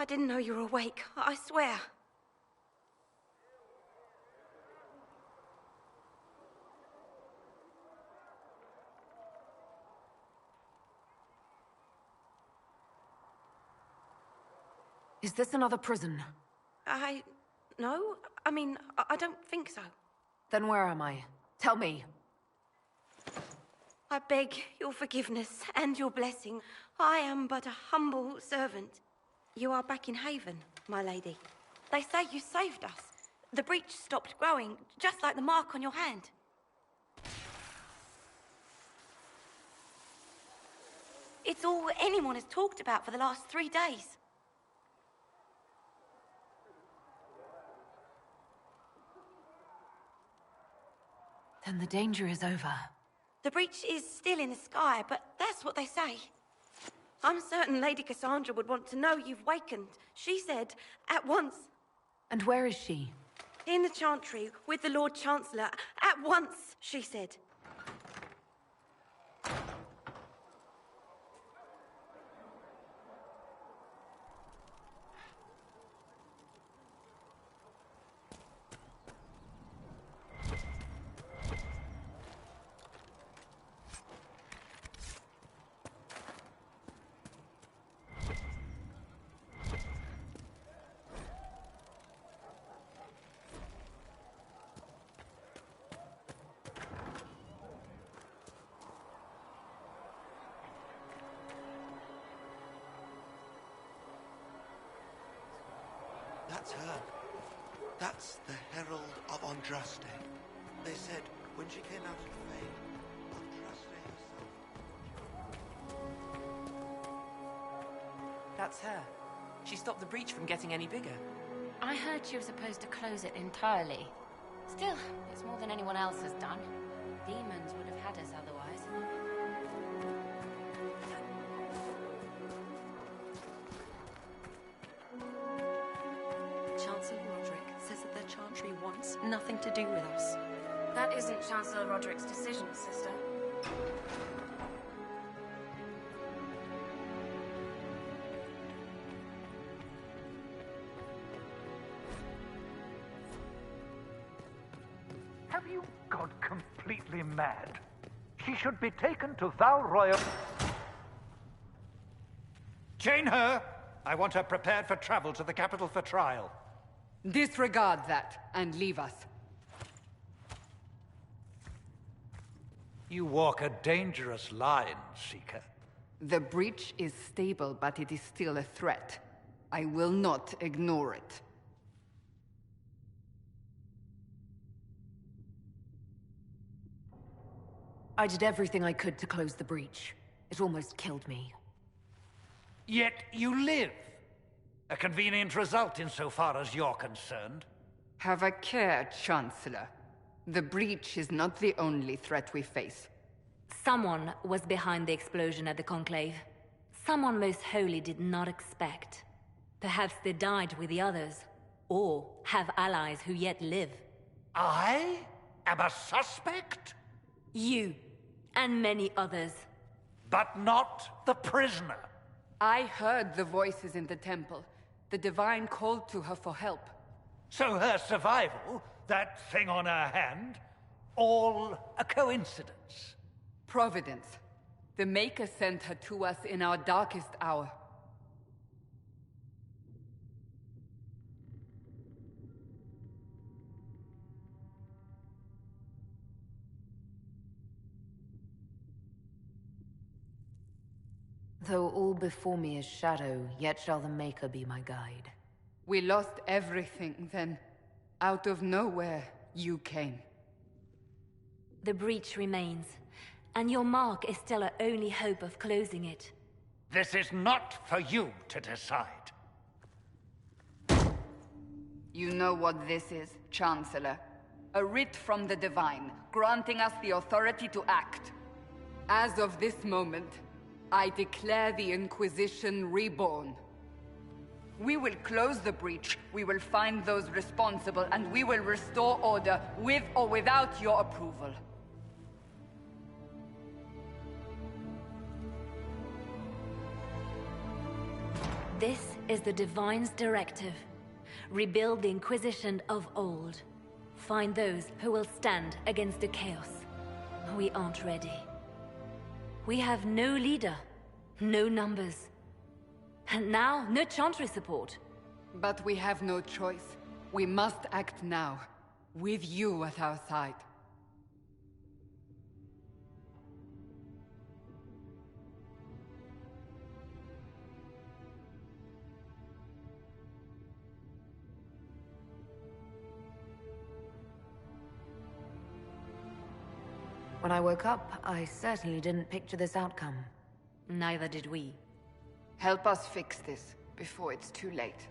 I didn't know you were awake, I swear. Is this another prison? No. I mean, I don't think so. Then where am I? Tell me. I beg your forgiveness and your blessing. I am but a humble servant. You are back in Haven, my lady. They say you saved us. The breach stopped growing, just like the mark on your hand. It's all anyone has talked about for the last 3 days. Then the danger is over. The breach is still in the sky, but that's what they say. I'm certain Lady Cassandra would want to know you've wakened. She said, at once. And where is she? In the Chantry, with the Lord Chancellor. At once, she said. That's her. That's the Herald of Andraste. They said when she came out of the veil, Andraste herself. That's her. She stopped the breach from getting any bigger. I heard she was supposed to close it entirely. Still, it's more than anyone else has done. Demons would have had us otherwise. Chancellor Roderick says that the Chantry wants nothing to do with us. That isn't Chancellor Roderick's decision, sister. Have you gone completely mad? She should be taken to Val Royal. Chain her! I want her prepared for travel to the capital for trial. Disregard that and leave us. You walk a dangerous line, Seeker. The breach is stable, but it is still a threat. I will not ignore it. I did everything I could to close the breach. It almost killed me. Yet you live. A convenient result insofar as you're concerned. Have a care, Chancellor. The breach is not the only threat we face. Someone was behind the explosion at the Conclave. Someone Most Holy did not expect. Perhaps they died with the others, or have allies who yet live. I am a suspect? You, and many others. But not the prisoner. I heard the voices in the temple. The Divine called to her for help. So her survival, that thing on her hand, all a coincidence? Providence. The Maker sent her to us in our darkest hour. Though all before me is shadow, yet shall the Maker be my guide. We lost everything then. Out of nowhere, you came. The breach remains, and your mark is still our only hope of closing it. This is not for you to decide. You know what this is, Chancellor. A writ from the Divine, granting us the authority to act. As of this moment, I declare the Inquisition reborn. We will close the breach, we will find those responsible, and we will restore order, with or without your approval. This is the Divine's directive. Rebuild the Inquisition of old. Find those who will stand against the chaos. We aren't ready. We have no leader, no numbers. And now, no Chantry support. But we have no choice. We must act now, with you at our side. When I woke up, I certainly didn't picture this outcome. Neither did we. Help us fix this, before it's too late.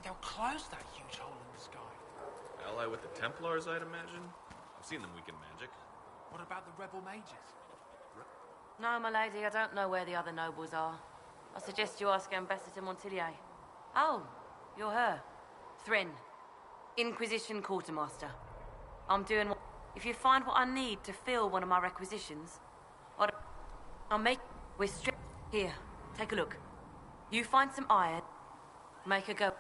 They'll close that huge hole in the sky. Ally with the Templars, I'd imagine. I've seen them weaken magic. What about the rebel mages? No, my lady, I don't know where the other nobles are. I suggest you ask Ambassador Montillier. Oh, you're her. Thrin, Inquisition Quartermaster. I'm doing what... If you find what I need to fill one of my requisitions, I'll make... We're stripped... Here, take a look. You find some iron, make her go...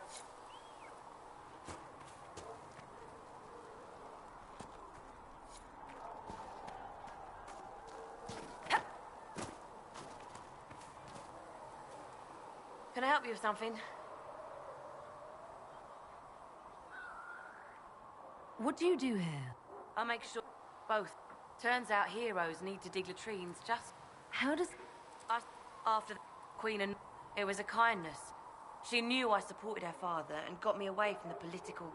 Can I help you with something? What do you do here? I make sure both. Turns out heroes need to dig latrines just... How does... After the Queen and... It was a kindness. She knew I supported her father and got me away from the political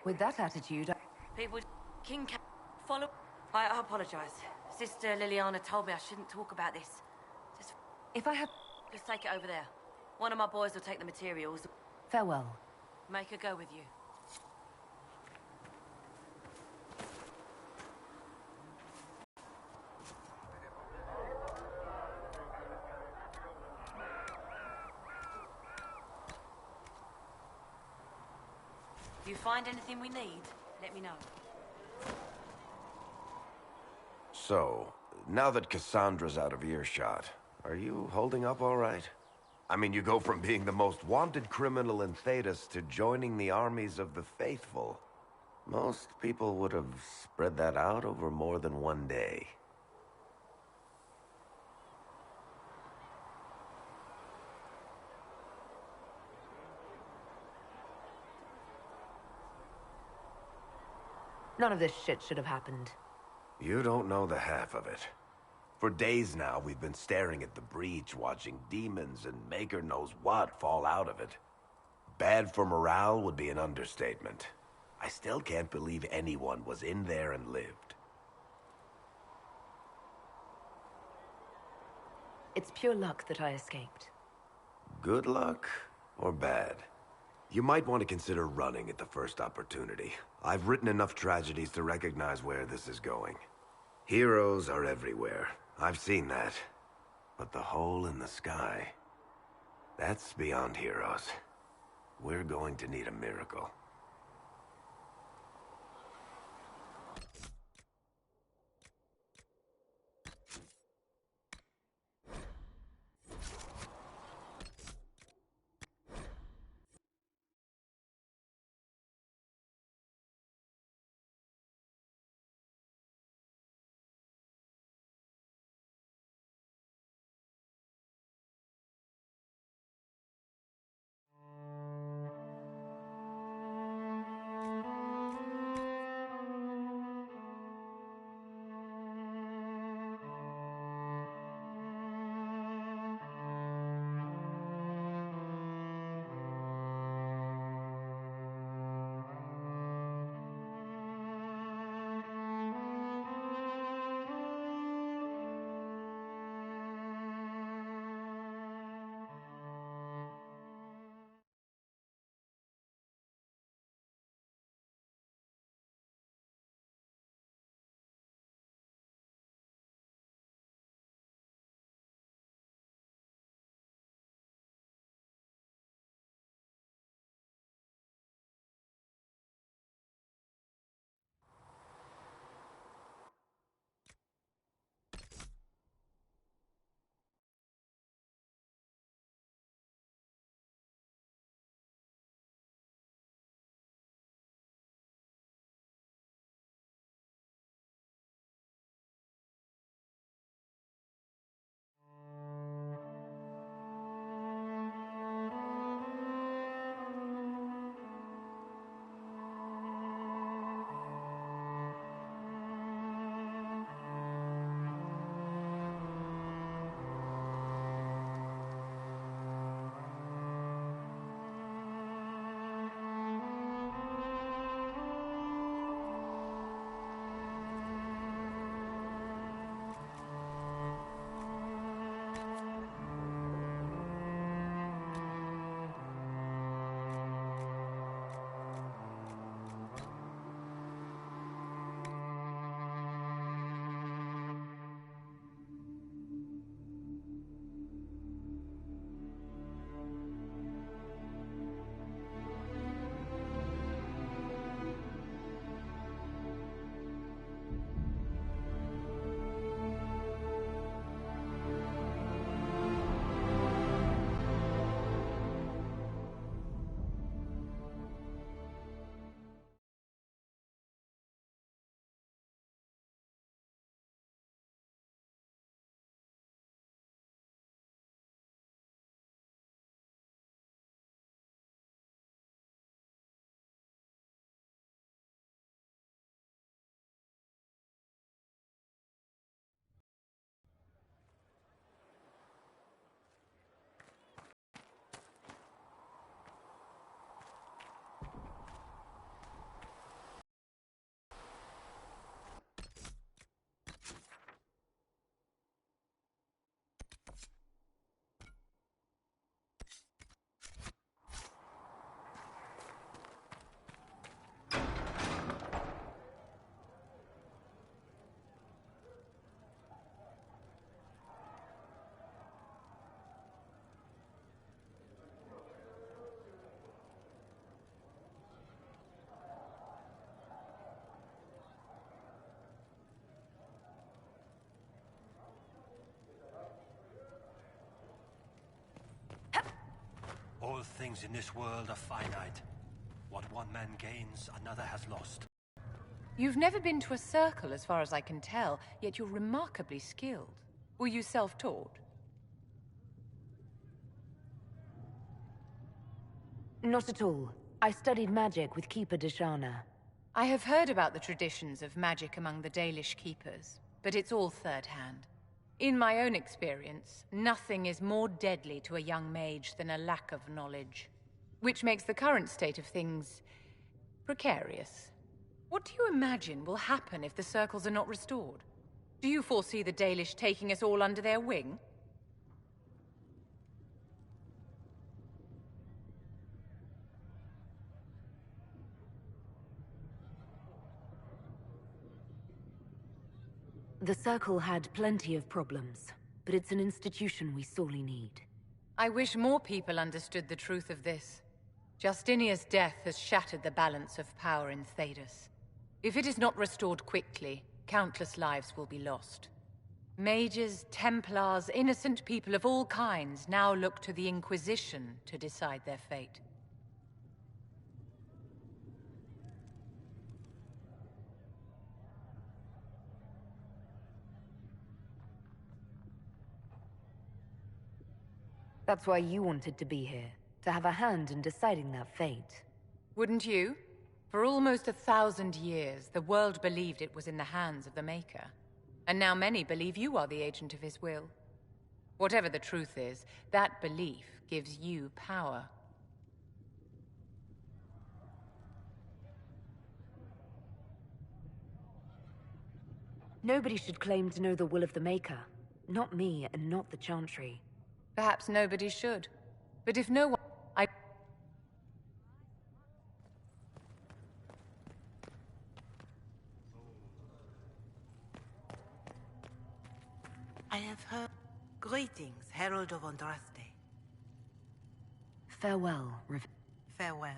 With that attitude, People... King can follow... I apologize. Sister Liliana told me I shouldn't talk about this. Just... If I have... Just take it over there. One of my boys will take the materials. Farewell. Make her go with you. If you find anything we need, let me know. So, Now that Cassandra's out of earshot, are you holding up all right? I mean, you go from being the most wanted criminal in Thedas to joining the armies of the faithful. Most people would have spread that out over more than one day. None of this shit should have happened. You don't know the half of it. For days now, we've been staring at the breach, watching demons and maker knows what fall out of it. Bad for morale would be an understatement. I still can't believe anyone was in there and lived. It's pure luck that I escaped. Good luck or bad? You might want to consider running at the first opportunity. I've written enough tragedies to recognize where this is going. Heroes are everywhere. I've seen that. But the hole in the sky, that's beyond heroes. We're going to need a miracle. things in this world are finite. What one man gains, another has lost. You've never been to a circle, as far as I can tell, yet you're remarkably skilled. Were you self-taught? Not at all. I studied magic with Keeper Deshana. I have heard about the traditions of magic among the Dalish keepers, but it's all third-hand. In my own experience, nothing is more deadly to a young mage than a lack of knowledge, which makes the current state of things precarious. What do you imagine will happen if the circles are not restored? Do you foresee the Dalish taking us all under their wing? The Circle had plenty of problems, but it's an institution we sorely need. I wish more people understood the truth of this. Justinia's death has shattered the balance of power in Thedas. If it is not restored quickly, countless lives will be lost. Mages, Templars, innocent people of all kinds now look to the Inquisition to decide their fate. That's why you wanted to be here, to have a hand in deciding that fate. Wouldn't you? For almost 1,000 years, the world believed it was in the hands of the Maker. And now many believe you are the agent of his will. Whatever the truth is, that belief gives you power. Nobody should claim to know the will of the Maker. Not me, and not the Chantry. Perhaps nobody should. But if no one... I have heard... Greetings, Herald of Andraste. Farewell, Farewell.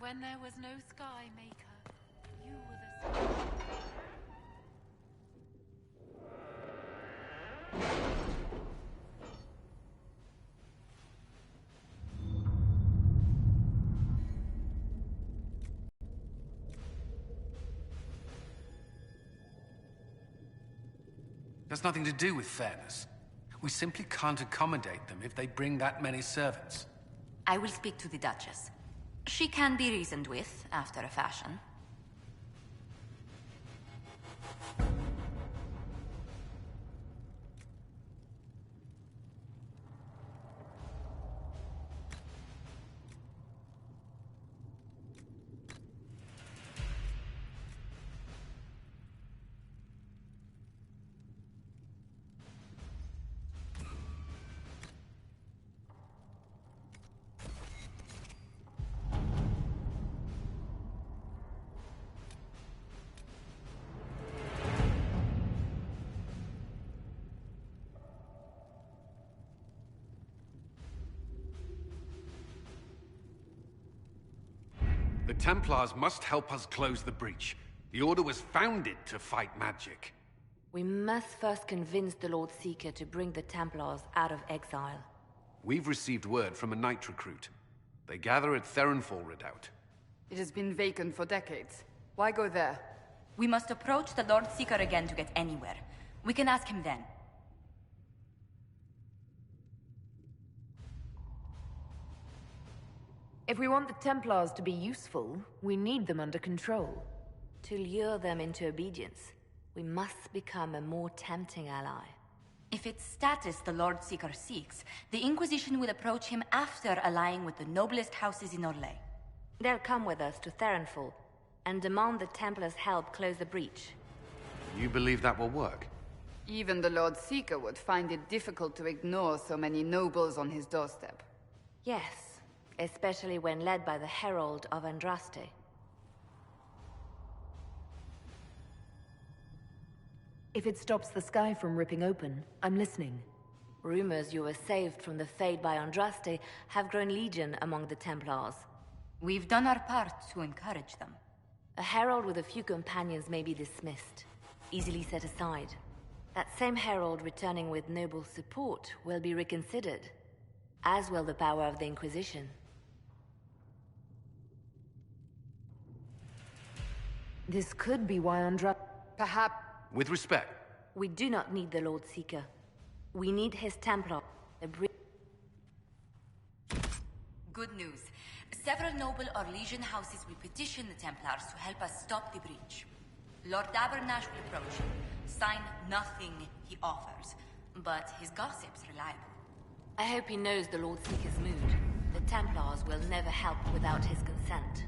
When there was no Sky Maker, you were the sky. That's nothing to do with fairness. We simply can't accommodate them if they bring that many servants. I will speak to the Duchess. She can be reasoned with, after a fashion. The Templars must help us close the breach. The Order was founded to fight magic. We must first convince the Lord Seeker to bring the Templars out of exile. We've received word from a Knight recruit. They gather at Theronfall Redoubt. It has been vacant for decades. Why go there? We must approach the Lord Seeker again to get anywhere. We can ask him then. If we want the Templars to be useful, we need them under control. To lure them into obedience, we must become a more tempting ally. If it's status the Lord Seeker seeks, the Inquisition will approach him after allying with the noblest houses in Orlais. They'll come with us to Theronfall and demand the Templars' help close the breach. You believe that will work? Even the Lord Seeker would find it difficult to ignore so many nobles on his doorstep. Yes, especially when led by the Herald of Andraste. If it stops the sky from ripping open, I'm listening. Rumors you were saved from the fate by Andraste have grown legion among the Templars. We've done our part to encourage them. A herald with a few companions may be dismissed, easily set aside. That same herald returning with noble support will be reconsidered, as will the power of the Inquisition. This could be why Perhaps... With respect. We do not need the Lord Seeker. We need his Templar. Good news. Several noble Orlesian houses will petition the Templars to help us stop the breach. Lord Dabernash will approach him. Sign nothing he offers, but his gossip's reliable. I hope he knows the Lord Seeker's mood. The Templars will never help without his consent.